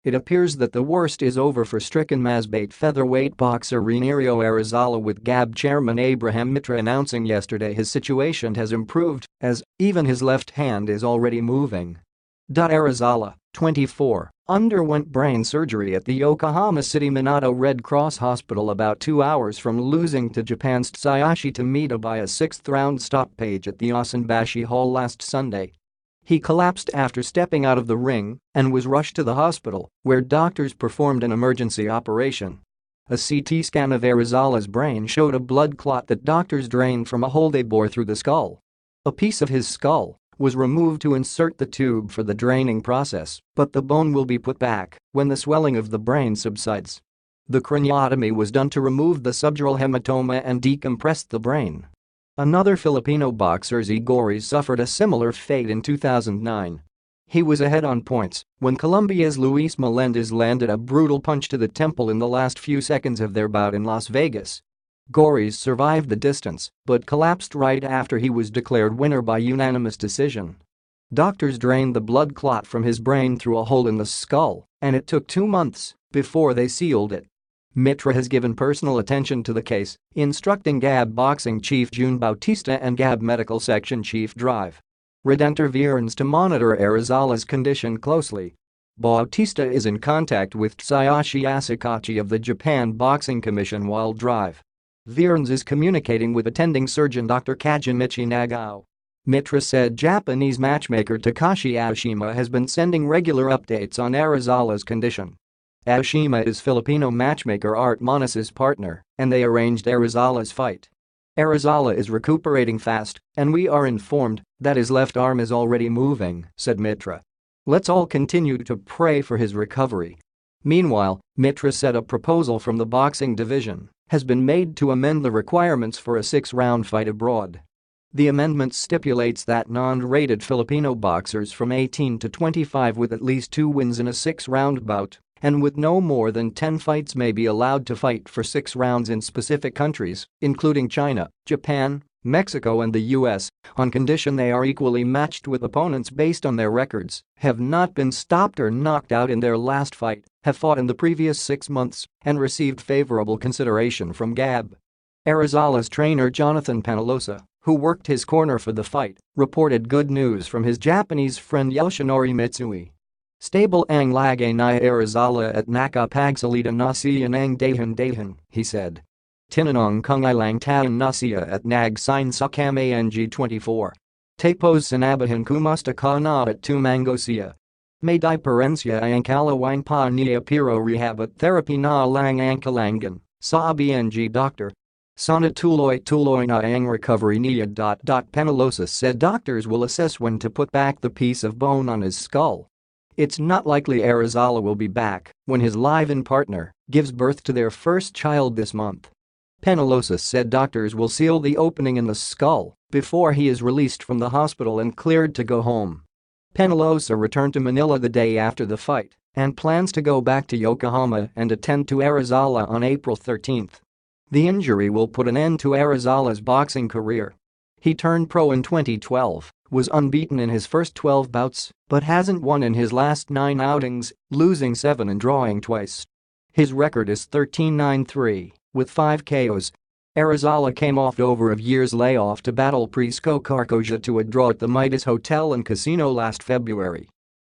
It appears that the worst is over for stricken Masbate featherweight boxer Renerio Arizala, with GAB chairman Abraham Mitra announcing yesterday his situation has improved, as even his left hand is already moving. Arizala, 24, underwent brain surgery at the Yokohama City Minato Red Cross Hospital about 2 hours from losing to Japan's Tsuyoshi Tameda by a 6th-round stoppage at the Osanbashi Hall last Sunday. He collapsed after stepping out of the ring and was rushed to the hospital, where doctors performed an emergency operation. A CT scan of Arizala's brain showed a blood clot that doctors drained from a hole they bore through the skull. A piece of his skull was removed to insert the tube for the draining process, but the bone will be put back when the swelling of the brain subsides. The craniotomy was done to remove the subdural hematoma and decompress the brain. Another Filipino boxer, Goris, suffered a similar fate in 2009. He was ahead on points when Colombia's Luis Melendez landed a brutal punch to the temple in the last few seconds of their bout in Las Vegas. Goris survived the distance but collapsed right after he was declared winner by unanimous decision. Doctors drained the blood clot from his brain through a hole in the skull, and it took 2 months before they sealed it. Mitra has given personal attention to the case, instructing GAB boxing chief June Bautista and GAB medical section chief Drive Redentor Viernes to monitor Arizala's condition closely. Bautista is in contact with Tsuyoshi Asakachi of the Japan Boxing Commission, while Drive Viernes is communicating with attending surgeon Dr. Kazunichi Nagao. Mitra said Japanese matchmaker Takashi Aoshima has been sending regular updates on Arizala's condition. Aoshima is Filipino matchmaker Art Monas' partner, and they arranged Arizala's fight. Arizala is recuperating fast, and we are informed that his left arm is already moving, said Mitra. Let's all continue to pray for his recovery. Meanwhile, Mitra said a proposal from the boxing division has been made to amend the requirements for a 6-round fight abroad. The amendment stipulates that non-rated Filipino boxers from 18 to 25 with at least 2 wins in a 6-round bout and with no more than 10 fights may be allowed to fight for 6 rounds in specific countries, including China, Japan, Mexico and the US, on condition they are equally matched with opponents based on their records, have not been stopped or knocked out in their last fight, have fought in the previous 6 months, and received favorable consideration from GAB. Arizala's trainer Jonathan Penalosa, who worked his corner for the fight, reported good news from his Japanese friend Yoshinori Mitsui. Stable ang lagay ni Arizala at nakapagsalita na siya ng dahan-dahan, he said. Tinanong kung ilang taon na siya at nag-sign sa kamang 24. Tapos sinabihan kumusta ka na at tumango siya. May diferensya ang kalawang pa niya pero rehab at therapy na lang ang kailangan, sabi ng doctor. Sana tuloy-tuloy na ang recovery niya. Penalosa said doctors will assess when to put back the piece of bone on his skull. It's not likely Arizala will be back when his live-in partner gives birth to their first child this month. Penalosa said doctors will seal the opening in the skull before he is released from the hospital and cleared to go home. Penalosa returned to Manila the day after the fight and plans to go back to Yokohama and attend to Arizala on April 13. The injury will put an end to Arizala's boxing career. He turned pro in 2012, was unbeaten in his first 12 bouts, but hasn't won in his last 9 outings, losing 7 and drawing twice. His record is 13-9-3, with 5 KOs. Arizala came off over a year's layoff to battle Prisco Carcosa to a draw at the Midas Hotel and Casino last February.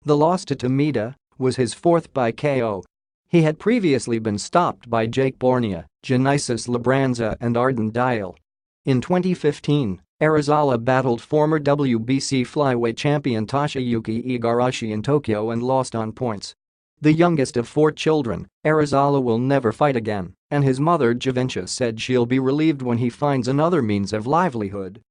The loss to Tameda was his 4th by KO. He had previously been stopped by Jake Bornea, Genesis Labranza and Arden Dial. In 2015, Arizala battled former WBC flyweight champion Toshiyuki Igarashi in Tokyo and lost on points. The youngest of 4 children, Arizala will never fight again, and his mother Javintia said she'll be relieved when he finds another means of livelihood.